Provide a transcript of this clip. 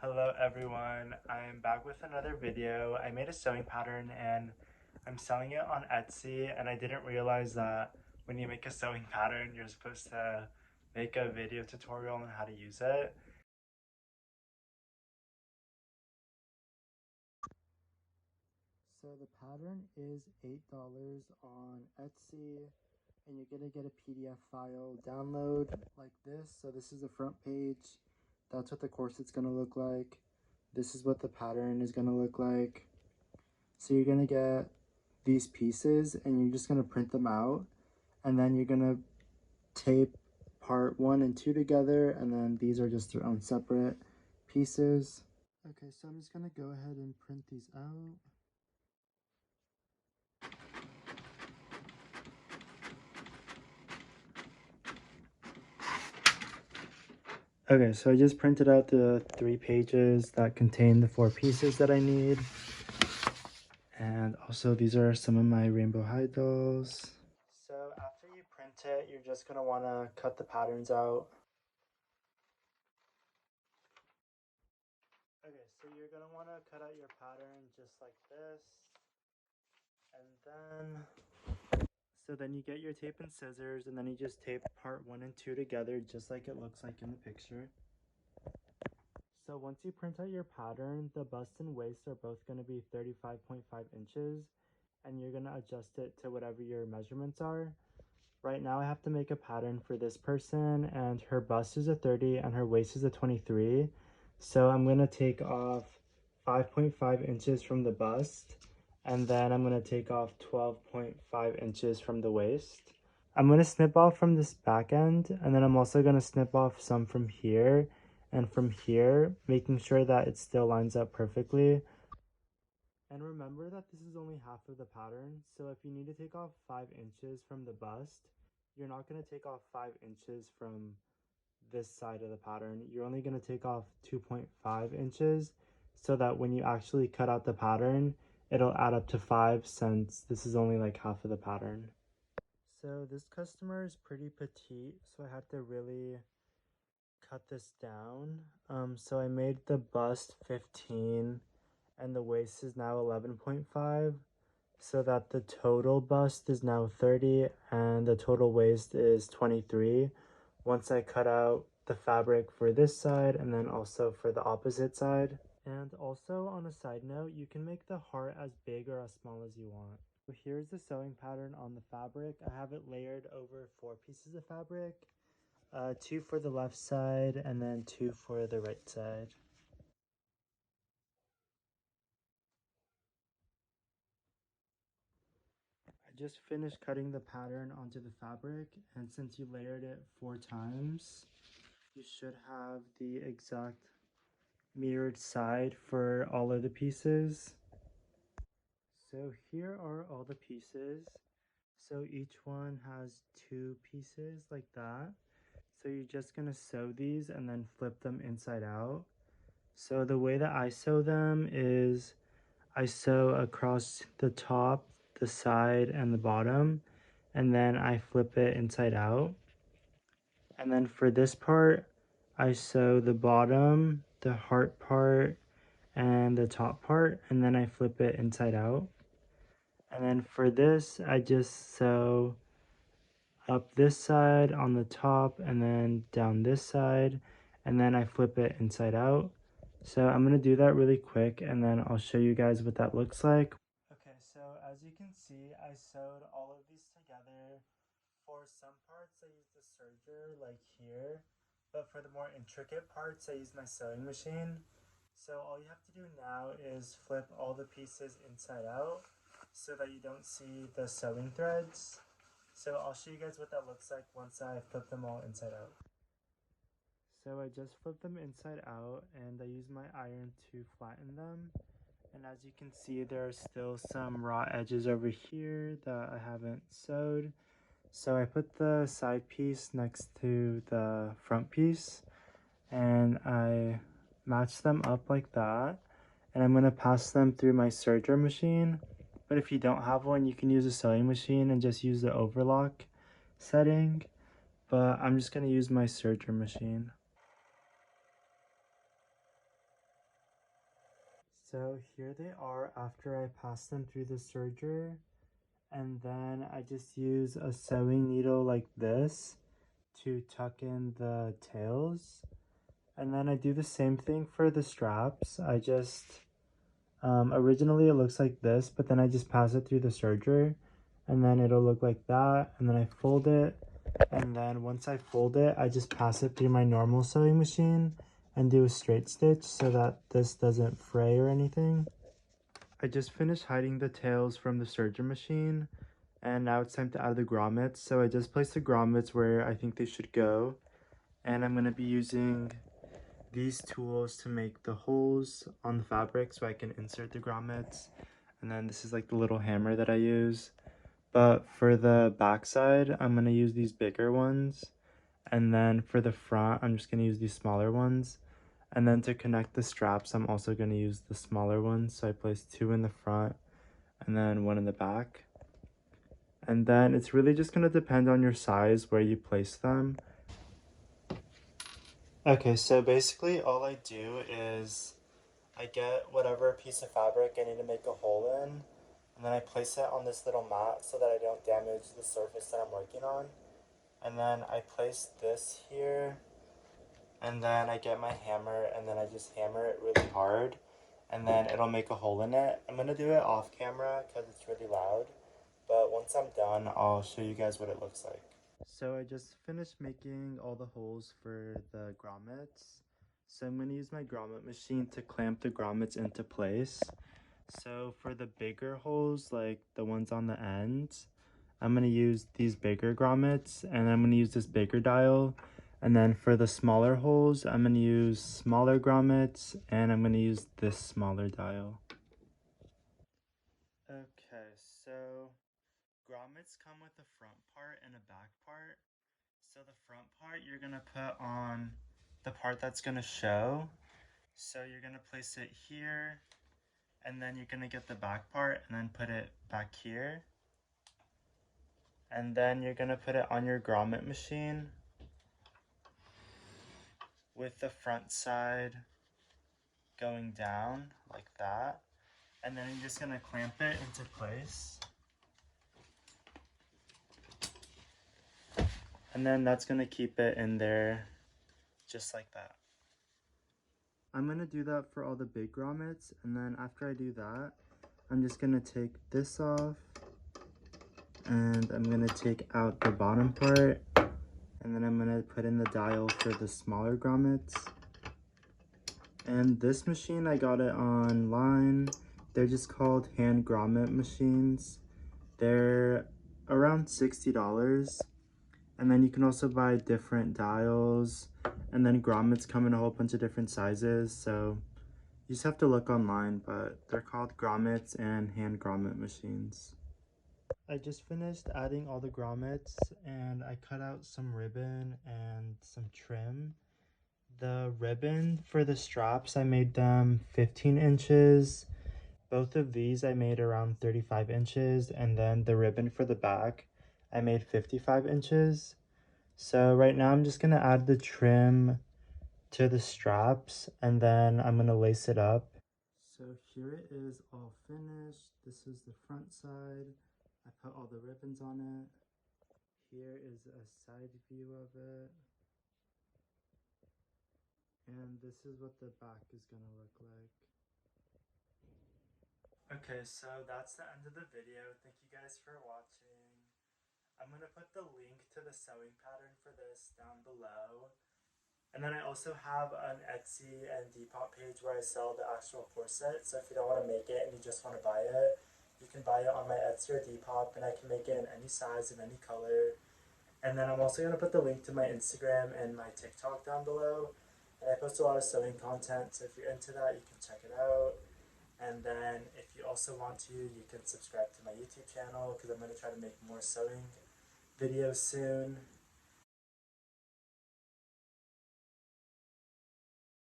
Hello everyone, I'm back with another video. I made a sewing pattern and I'm selling it on Etsy, and I didn't realize that when you make a sewing pattern you're supposed to make a video tutorial on how to use it. So the pattern is $8 on Etsy, and you're gonna get a PDF file download like this. So this is the front page. That's what the corset's gonna look like. This is what the pattern is gonna look like. So you're gonna get these pieces and you're just gonna print them out, and then you're gonna tape part 1 and 2 together, and then these are just their own separate pieces. Okay, so I'm just gonna go ahead and print these out. Okay, so I just printed out the 3 pages that contain the 4 pieces that I need. And also these are some of my rainbow high dolls. So after you print it, you're just gonna wanna cut the patterns out. Okay, so you're gonna wanna cut out your pattern just like this. And then you get your tape and scissors, and then you just tape part 1 and 2 together just like it looks like in the picture. So once you print out your pattern, the bust and waist are both going to be 35.5 inches, and you're going to adjust it to whatever your measurements are. Right now I have to make a pattern for this person, and her bust is a 30 and her waist is a 23. So I'm going to take off 5.5 inches from the bust, and then I'm going to take off 12.5 inches from the waist. I'm going to snip off from this back end, and then I'm also going to snip off some from here and from here, making sure that it still lines up perfectly. And remember that this is only half of the pattern, so if you need to take off 5 inches from the bust, you're not going to take off 5 inches from this side of the pattern. You're only going to take off 2.5 inches, so that when you actually cut out the pattern, it'll add up to 5, since this is only like half of the pattern. So this customer is pretty petite, so I had to really cut this down. So I made the bust 15 and the waist is now 11.5, so that the total bust is now 30 and the total waist is 23 once I cut out the fabric for this side and then also for the opposite side. And also, on a side note, you can make the heart as big or as small as you want. So here's the sewing pattern on the fabric. I have it layered over 4 pieces of fabric, 2 for the left side and then 2 for the right side. I just finished cutting the pattern onto the fabric, and since you layered it 4 times, you should have the exact mirrored side for all of the pieces. So here are all the pieces. So each one has 2 pieces like that. So you're just gonna sew these and then flip them inside out. So the way that I sew them is I sew across the top, the side, and the bottom, and then I flip it inside out. And then for this part, I sew the bottom, the heart part, and the top part, and then I flip it inside out. And then for this, I just sew up this side on the top and then down this side, and then I flip it inside out. So I'm going to do that really quick, and then I'll show you guys what that looks like. Okay, so as you can see, I sewed all of these together. For some parts, I used the serger like here, but for the more intricate parts, I used my sewing machine. So all you have to do now is flip all the pieces inside out so that you don't see the sewing threads. So I'll show you guys what that looks like once I flip them all inside out. So I just flipped them inside out and I used my iron to flatten them. And as you can see, there are still some raw edges over here that I haven't sewed. So I put the side piece next to the front piece and I match them up like that. And I'm going to pass them through my serger machine. But if you don't have one, you can use a sewing machine and just use the overlock setting. But I'm just going to use my serger machine. So here they are after I pass them through the serger, and then I just use a sewing needle like this to tuck in the tails. And then I do the same thing for the straps. I just, originally it looks like this, but then I just pass it through the serger, and then it'll look like that. And then I fold it, and then once I fold it, I just pass it through my normal sewing machine and do a straight stitch so that this doesn't fray or anything. I just finished hiding the tails from the serger machine, and now it's time to add the grommets. So I just placed the grommets where I think they should go, and I'm going to be using these tools to make the holes on the fabric so I can insert the grommets. And then this is like the little hammer that I use. But for the back side, I'm going to use these bigger ones. And then for the front, I'm just going to use these smaller ones. And then to connect the straps, I'm also going to use the smaller ones. So I place 2 in the front and then 1 in the back. And then it's really just going to depend on your size where you place them. Okay, so basically all I do is I get whatever piece of fabric I need to make a hole in, and then I place it on this little mat so that I don't damage the surface that I'm working on. And then I place this here, and then I get my hammer, and then I just hammer it really hard, and then it'll make a hole in it. I'm gonna do it off camera because it's really loud, but once I'm done, I'll show you guys what it looks like. So I just finished making all the holes for the grommets. So I'm going to use my grommet machine to clamp the grommets into place. So for the bigger holes, like the ones on the ends, I'm going to use these bigger grommets, and I'm going to use this bigger dial. And then for the smaller holes, I'm going to use smaller grommets, and I'm going to use this smaller dial. Okay, so grommets come with a front part and a back part. So the front part you're gonna put on the part that's gonna show. So you're gonna place it here, and then you're gonna get the back part and then put it back here. And then you're gonna put it on your grommet machine with the front side going down like that. And then you're just gonna clamp it into place. And then that's gonna keep it in there just like that. I'm gonna do that for all the big grommets, and then after I do that, I'm just gonna take this off, and I'm gonna take out the bottom part, and then I'm gonna put in the dial for the smaller grommets. And this machine, I got it online. They're just called hand grommet machines. They're around $60. And then you can also buy different dials, and then grommets come in a whole bunch of different sizes. So you just have to look online, but they're called grommets and hand grommet machines. I just finished adding all the grommets, and I cut out some ribbon and some trim. The ribbon for the straps, I made them 15 inches. Both of these I made around 35 inches, and then the ribbon for the back, I made 55 inches. So right now I'm just gonna add the trim to the straps, and then I'm gonna lace it up. So here it is all finished. This is the front side. I put all the ribbons on it. Here is a side view of it. And this is what the back is gonna look like. Okay, so that's the end of the video. Thank you guys for watching. I'm gonna put the link to the sewing pattern for this down below. And then I also have an Etsy and Depop page where I sell the actual corset. So if you don't want to make it and you just want to buy it, you can buy it on my Etsy or Depop, and I can make it in any size and any color. And then I'm also going to put the link to my Instagram and my TikTok down below. And I post a lot of sewing content, so if you're into that, you can check it out. And then if you also want to, you can subscribe to my YouTube channel because I'm going to try to make more sewing videos soon.